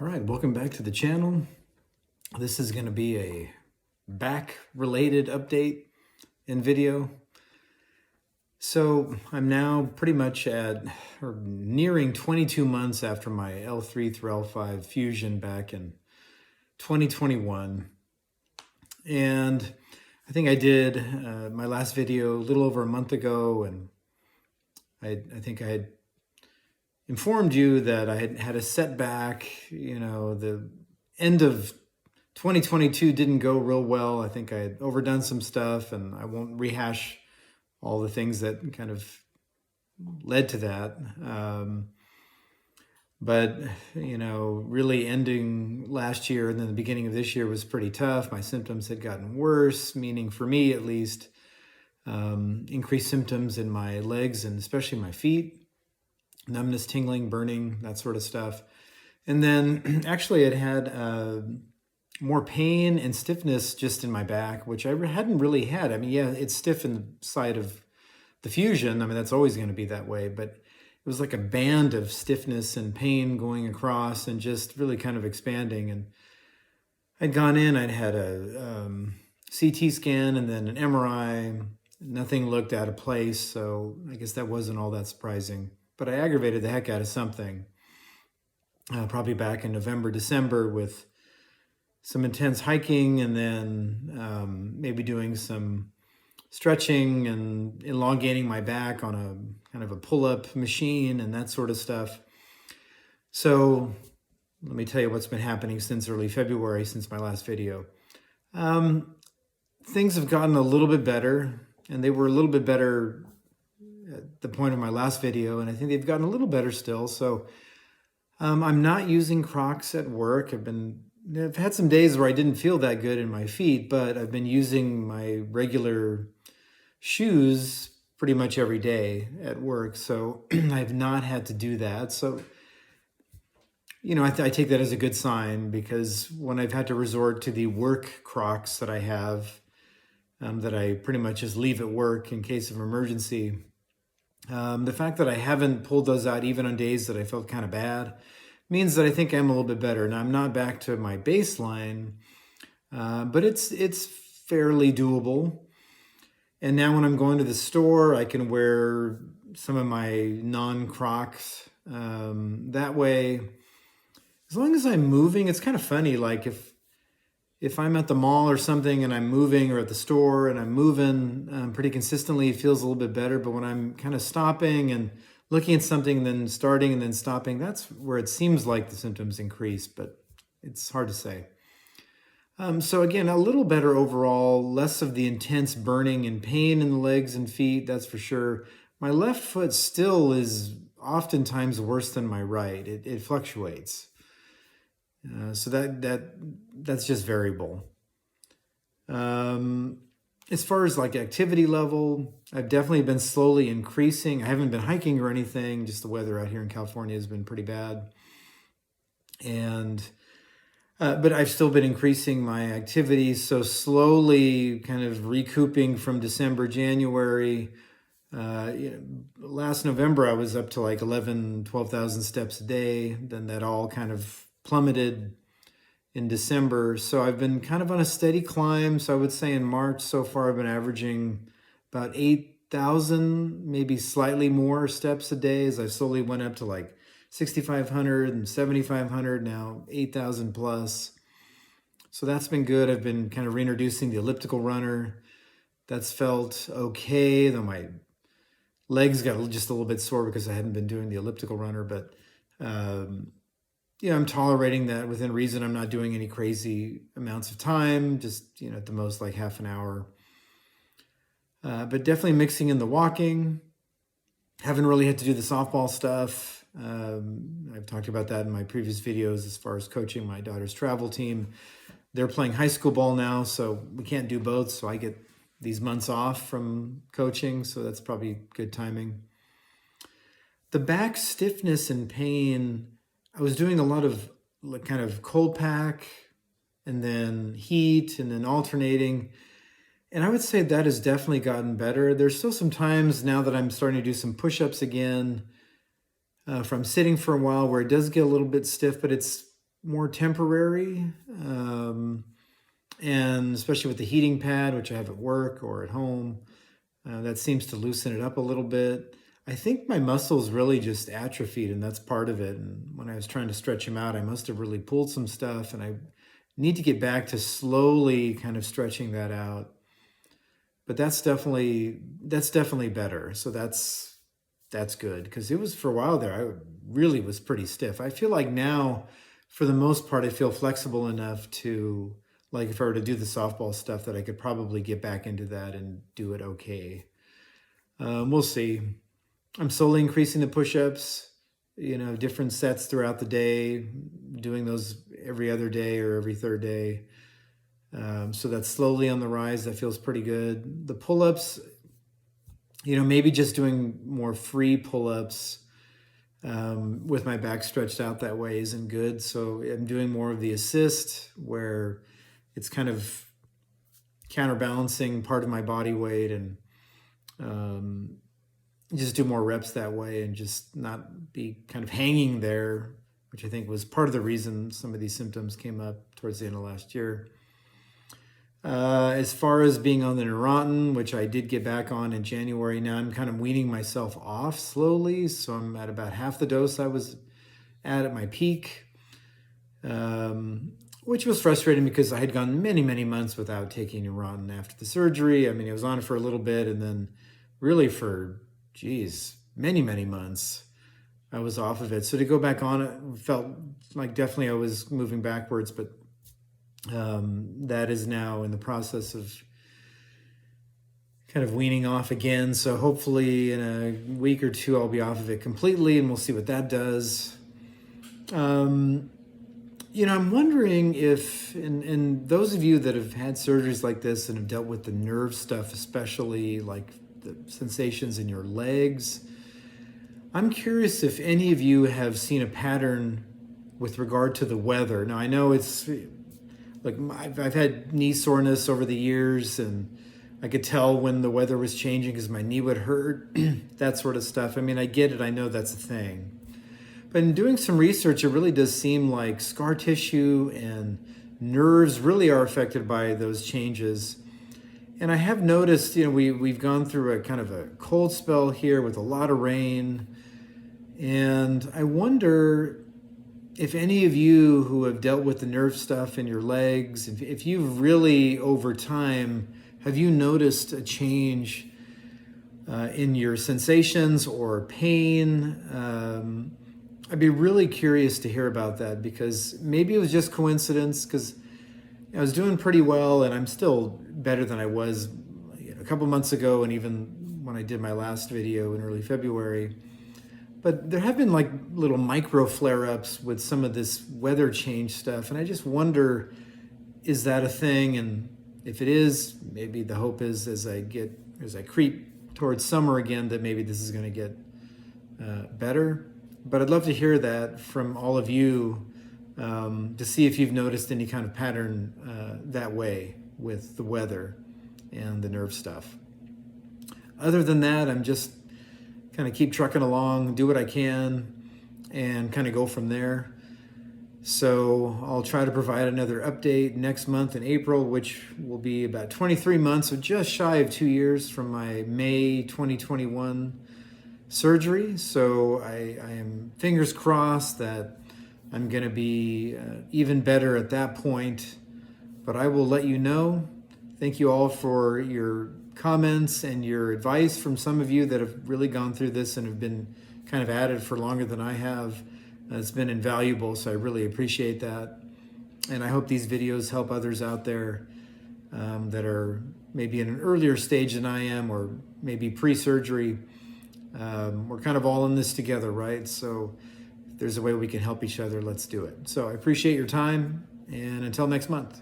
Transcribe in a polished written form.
All right, welcome back to the channel. This is going to be a back-related update and video. So I'm now pretty much at or nearing 22 months after my L3 through L5 fusion back in 2021. And I think I did my last video a little over a month ago, and I think I had informed you that I had had a setback. The end of 2022 didn't go real well. I think I had overdone some stuff, and I won't rehash all the things that kind of led to that. But really ending last year and then the beginning of this year was pretty tough. My symptoms had gotten worse, meaning for me at least, increased symptoms in my legs and especially my feet. Numbness, tingling, burning, that sort of stuff. And then actually it had more pain and stiffness just in my back, which I hadn't really had. I mean, yeah, it's stiff in the side of the fusion. I mean, that's always going to be that way, but it was like a band of stiffness and pain going across and just really kind of expanding. And I'd gone in, I'd had a CT scan and then an MRI. Nothing looked out of place, so I guess that wasn't all that surprising. But I aggravated the heck out of something, probably back in November, December, with some intense hiking and then maybe doing some stretching and elongating my back on a kind of a pull-up machine and that sort of stuff. So let me tell you what's been happening since early February, since my last video. Things have gotten a little bit better, and they were a little bit better at the point of my last video, and I think they've gotten a little better still. So I'm not using Crocs at work. I've had some days where I didn't feel that good in my feet, but I've been using my regular shoes pretty much every day at work. So I've not had to do that. So, I take that as a good sign, because when I've had to resort to the work Crocs that I have, that I pretty much just leave at work in case of emergency, the fact that I haven't pulled those out even on days that I felt kind of bad means that I think I'm a little bit better. Now, I'm not back to my baseline, but it's fairly doable. And now when I'm going to the store, I can wear some of my non-Crocs. That way, as long as I'm moving, it's kind of funny. Like if I'm at the mall or something and I'm moving, or at the store and I'm moving pretty consistently, it feels a little bit better. But when I'm kind of stopping and looking at something and then starting and then stopping, that's where it seems like the symptoms increase, but it's hard to say. So again, a little better overall, less of the intense burning and pain in the legs and feet, that's for sure. My left foot still is oftentimes worse than my right. It fluctuates. So that's just variable. As far as like activity level, I've definitely been slowly increasing. I haven't been hiking or anything, just the weather out here in California has been pretty bad. And but I've still been increasing my activities, so slowly kind of recouping from December, January. Last November, I was up to like 12,000 steps a day. Then that all kind of plummeted in December. So I've been kind of on a steady climb. So I would say in March so far, I've been averaging about 8,000, maybe slightly more steps a day, as I slowly went up to like 6,500 and 7,500, now 8,000 plus. So that's been good. I've been kind of reintroducing the elliptical runner. That's felt okay, though my legs got just a little bit sore because I hadn't been doing the elliptical runner, but I'm tolerating that within reason. I'm not doing any crazy amounts of time, just, at the most like half an hour. But definitely mixing in the walking. Haven't really had to do the softball stuff. I've talked about that in my previous videos as far as coaching my daughter's travel team. They're playing high school ball now, so we can't do both. So I get these months off from coaching, so that's probably good timing. The back stiffness and pain, I was doing a lot of kind of cold pack and then heat and then alternating. And I would say that has definitely gotten better. There's still some times now that I'm starting to do some push-ups again from sitting for a while where it does get a little bit stiff, but it's more temporary, and especially with the heating pad, which I have at work or at home, that seems to loosen it up a little bit. I think my muscles really just atrophied, and that's part of it. And when I was trying to stretch them out, I must have really pulled some stuff, and I need to get back to slowly kind of stretching that out. But that's definitely better. So that's good, because it was, for a while there, I really was pretty stiff. I feel like now, for the most part, I feel flexible enough to, like, if I were to do the softball stuff, that I could probably get back into that and do it okay. We'll see. I'm slowly increasing the push-ups, different sets throughout the day, doing those every other day or every third day. So that's slowly on the rise. That feels pretty good. The pull-ups, maybe just doing more free pull-ups with my back stretched out that way isn't good. So I'm doing more of the assist, where it's kind of counterbalancing part of my body weight, and just do more reps that way and just not be kind of hanging there, which I think was part of the reason some of these symptoms came up towards the end of last year. As far as being on the Neurontin, which I did get back on in January, now I'm kind of weaning myself off slowly. So I'm at about half the dose I was at my peak, which was frustrating because I had gone many, many months without taking Neurontin after the surgery. I mean, I was on it for a little bit, and then really for, many, many months, I was off of it. So to go back on it felt like definitely I was moving backwards, but that is now in the process of kind of weaning off again. So hopefully in a week or two, I'll be off of it completely, and we'll see what that does. I'm wondering if, and those of you that have had surgeries like this and have dealt with the nerve stuff, especially like the sensations in your legs, I'm curious if any of you have seen a pattern with regard to the weather. Now, I know it's like I've had knee soreness over the years, and I could tell when the weather was changing because my knee would hurt, that sort of stuff. I mean, I get it. I know that's a thing. But in doing some research, it really does seem like scar tissue and nerves really are affected by those changes. And I have noticed, we've gone through a kind of a cold spell here with a lot of rain. And I wonder if any of you who have dealt with the nerve stuff in your legs, if you've really, over time, have you noticed a change in your sensations or pain? I'd be really curious to hear about that, because maybe it was just coincidence, because I was doing pretty well, and I'm still better than I was a couple months ago, and even when I did my last video in early February. But there have been like little micro flare-ups with some of this weather change stuff, and I just wonder, is that a thing? And if it is, maybe the hope is as I creep towards summer again, that maybe this is going to get better. But I'd love to hear that from all of you, to see if you've noticed any kind of pattern that way with the weather and the nerve stuff. Other than that, I'm just kind of keep trucking along, do what I can, and kind of go from there. So I'll try to provide another update next month in April, which will be about 23 months, so just shy of 2 years from my May 2021 surgery. So I am fingers crossed that I'm going to be even better at that point, but I will let you know. Thank you all for your comments and your advice from some of you that have really gone through this and have been kind of at it for longer than I have. It's been invaluable, so I really appreciate that. And I hope these videos help others out there that are maybe in an earlier stage than I am, or maybe pre-surgery. We're kind of all in this together, right? So if there's a way we can help each other, let's do it. So I appreciate your time, and until next month.